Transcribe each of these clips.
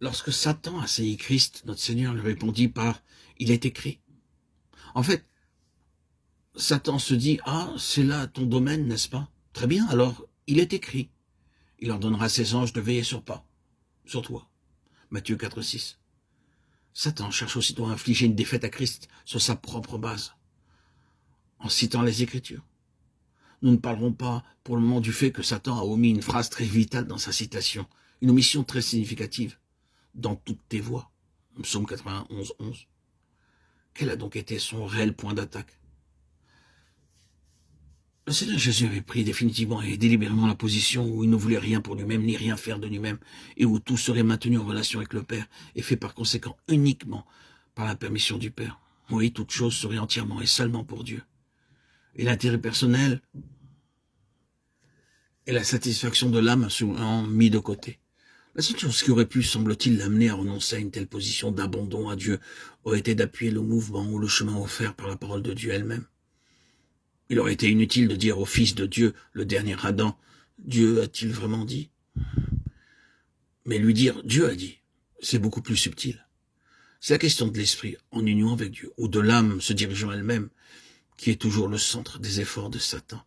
Lorsque Satan assaillit Christ, notre Seigneur lui répondit par « Il est écrit ». En fait, Satan se dit « Ah, c'est là ton domaine, n'est-ce pas? Très bien, alors il est écrit. Il ordonnera à ses anges de veiller sur toi. » Matthieu 4, 6. Satan cherche aussitôt à infliger une défaite à Christ sur sa propre base, en citant les Écritures. Nous ne parlerons pas pour le moment du fait que Satan a omis une phrase très vitale dans sa citation, une omission très significative. Dans toutes tes voies. Psaume 91, 11. Quel a donc été son réel point d'attaque? Le Seigneur Jésus avait pris définitivement et délibérément la position où il ne voulait rien pour lui-même, ni rien faire de lui-même, et où tout serait maintenu en relation avec le Père, et fait par conséquent uniquement par la permission du Père. Oui, toute chose serait entièrement et seulement pour Dieu. Et l'intérêt personnel et la satisfaction de l'âme sont mis de côté. La seule chose qui aurait pu, semble-t-il, l'amener à renoncer à une telle position d'abandon à Dieu aurait été d'appuyer le mouvement ou le chemin offert par la parole de Dieu elle-même. Il aurait été inutile de dire au Fils de Dieu, le dernier Adam, « Dieu a-t-il vraiment dit ?» Mais lui dire « Dieu a dit », c'est beaucoup plus subtil. C'est la question de l'esprit en union avec Dieu, ou de l'âme se dirigeant elle-même, qui est toujours le centre des efforts de Satan.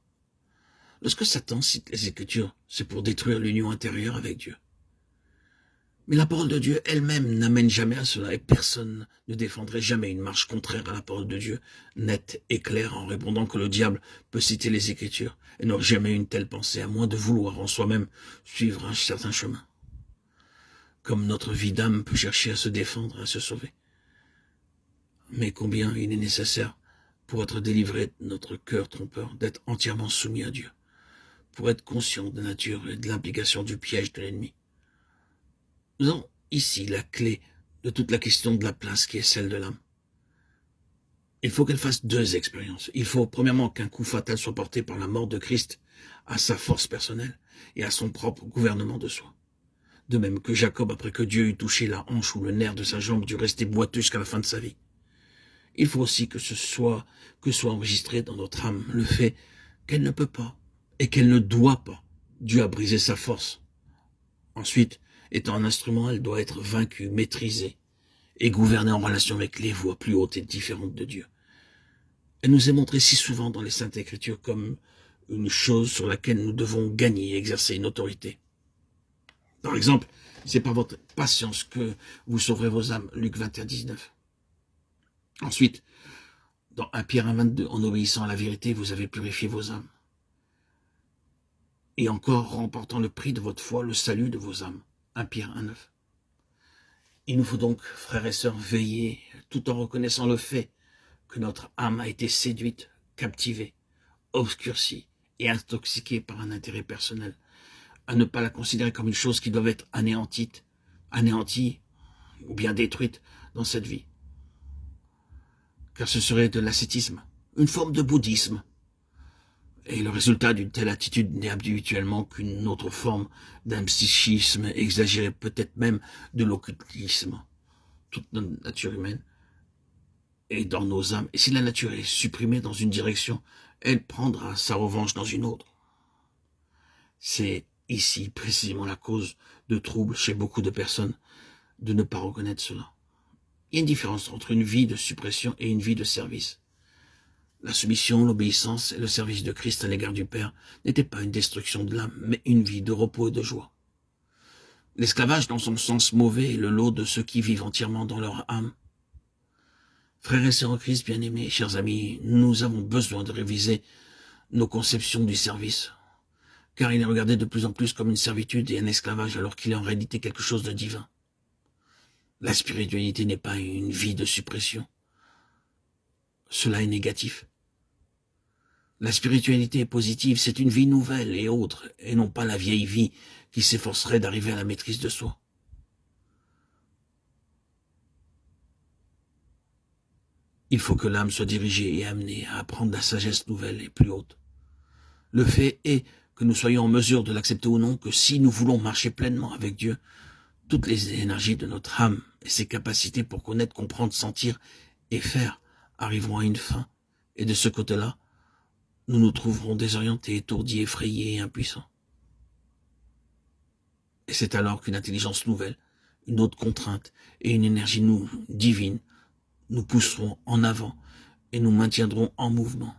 Lorsque Satan cite les Écritures, c'est pour détruire l'union intérieure avec Dieu. Mais la parole de Dieu elle-même n'amène jamais à cela, et personne ne défendrait jamais une marche contraire à la parole de Dieu, nette et claire, en répondant que le diable peut citer les Écritures, et n'aurait jamais une telle pensée, à moins de vouloir en soi-même suivre un certain chemin. Comme notre vie d'âme peut chercher à se défendre, à se sauver. Mais combien il est nécessaire, pour être délivré de notre cœur trompeur, d'être entièrement soumis à Dieu, pour être conscient de la nature et de l'implication du piège de l'ennemi. Nous avons ici la clé de toute la question de la place qui est celle de l'âme. Il faut qu'elle fasse deux expériences. Il faut premièrement qu'un coup fatal soit porté par la mort de Christ à sa force personnelle et à son propre gouvernement de soi. De même que Jacob, après que Dieu eut touché la hanche ou le nerf de sa jambe, dut rester boiteux jusqu'à la fin de sa vie. Il faut aussi que soit enregistré dans notre âme le fait qu'elle ne peut pas et qu'elle ne doit pas. Dieu a brisé sa force. Ensuite, étant un instrument, elle doit être vaincue, maîtrisée et gouvernée en relation avec les voies plus hautes et différentes de Dieu. Elle nous est montrée si souvent dans les Saintes Écritures comme une chose sur laquelle nous devons gagner et exercer une autorité. Par exemple, c'est par votre patience que vous sauverez vos âmes, Luc 21, 19. Ensuite, dans 1 Pierre 1, 22, en obéissant à la vérité, vous avez purifié vos âmes. Et encore, remportant le prix de votre foi, le salut de vos âmes. 1 Pierre 1, 9. Il nous faut donc, frères et sœurs, veiller, tout en reconnaissant le fait que notre âme a été séduite, captivée, obscurcie et intoxiquée par un intérêt personnel, à ne pas la considérer comme une chose qui doit être anéantie ou bien détruite dans cette vie. Car ce serait de l'ascétisme, une forme de bouddhisme. Et le résultat d'une telle attitude n'est habituellement qu'une autre forme d'un psychisme exagéré, peut-être même de l'occultisme. Toute notre nature humaine est dans nos âmes. Et si la nature est supprimée dans une direction, elle prendra sa revanche dans une autre. C'est ici précisément la cause de troubles chez beaucoup de personnes de ne pas reconnaître cela. Il y a une différence entre une vie de suppression et une vie de service. La soumission, l'obéissance et le service de Christ à l'égard du Père n'étaient pas une destruction de l'âme, mais une vie de repos et de joie. L'esclavage, dans son sens mauvais, est le lot de ceux qui vivent entièrement dans leur âme. Frères et sœurs en Christ, bien-aimés, chers amis, nous avons besoin de réviser nos conceptions du service, car il est regardé de plus en plus comme une servitude et un esclavage, alors qu'il est en réalité quelque chose de divin. La spiritualité n'est pas une vie de suppression. Cela est négatif. La spiritualité est positive, c'est une vie nouvelle et autre, et non pas la vieille vie qui s'efforcerait d'arriver à la maîtrise de soi. Il faut que l'âme soit dirigée et amenée à apprendre la sagesse nouvelle et plus haute. Le fait est que nous soyons en mesure de l'accepter ou non, que si nous voulons marcher pleinement avec Dieu, toutes les énergies de notre âme et ses capacités pour connaître, comprendre, sentir et faire arriveront à une fin. Et de ce côté-là, nous nous trouverons désorientés, étourdis, effrayés et impuissants. Et c'est alors qu'une intelligence nouvelle, une autre contrainte et une énergie divine nous pousseront en avant et nous maintiendront en mouvement.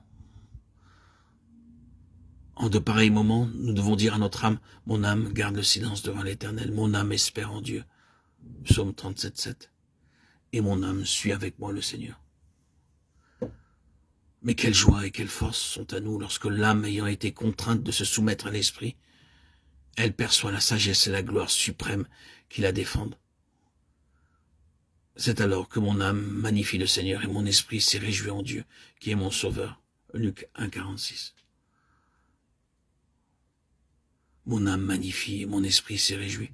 En de pareils moments, nous devons dire à notre âme, mon âme garde le silence devant l'Éternel, mon âme espère en Dieu. Psaume 37, 7. Et mon âme suit avec moi le Seigneur. Mais quelle joie et quelle force sont à nous lorsque l'âme ayant été contrainte de se soumettre à l'esprit, elle perçoit la sagesse et la gloire suprême qui la défendent. C'est alors que mon âme magnifie le Seigneur et mon esprit s'est réjoui en Dieu, qui est mon sauveur. Luc 1, 46. Mon âme magnifie et mon esprit s'est réjoui.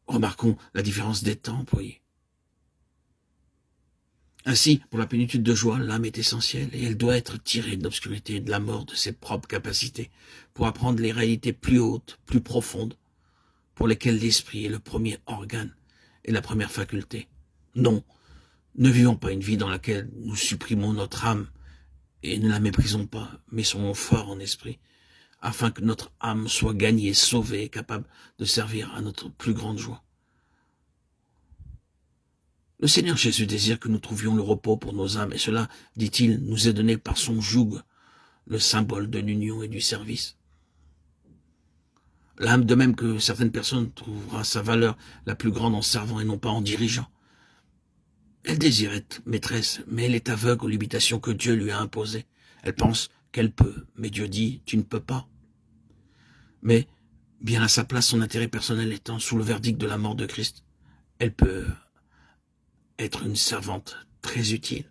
Remarquons la différence des temps employés. Ainsi, pour la plénitude de joie, l'âme est essentielle et elle doit être tirée de l'obscurité et de la mort de ses propres capacités pour apprendre les réalités plus hautes, plus profondes, pour lesquelles l'esprit est le premier organe et la première faculté. Non, ne vivons pas une vie dans laquelle nous supprimons notre âme et ne la méprisons pas, mais soyons forts en esprit, afin que notre âme soit gagnée, sauvée et capable de servir à notre plus grande joie. Le Seigneur Jésus désire que nous trouvions le repos pour nos âmes, et cela, dit-il, nous est donné par son joug, le symbole de l'union et du service. L'âme, de même que certaines personnes, trouvera sa valeur la plus grande en servant et non pas en dirigeant. Elle désire être maîtresse, mais elle est aveugle aux limitations que Dieu lui a imposées. Elle pense qu'elle peut, mais Dieu dit, tu ne peux pas. Mais, bien à sa place, son intérêt personnel étant sous le verdict de la mort de Christ, elle peut être une servante très utile.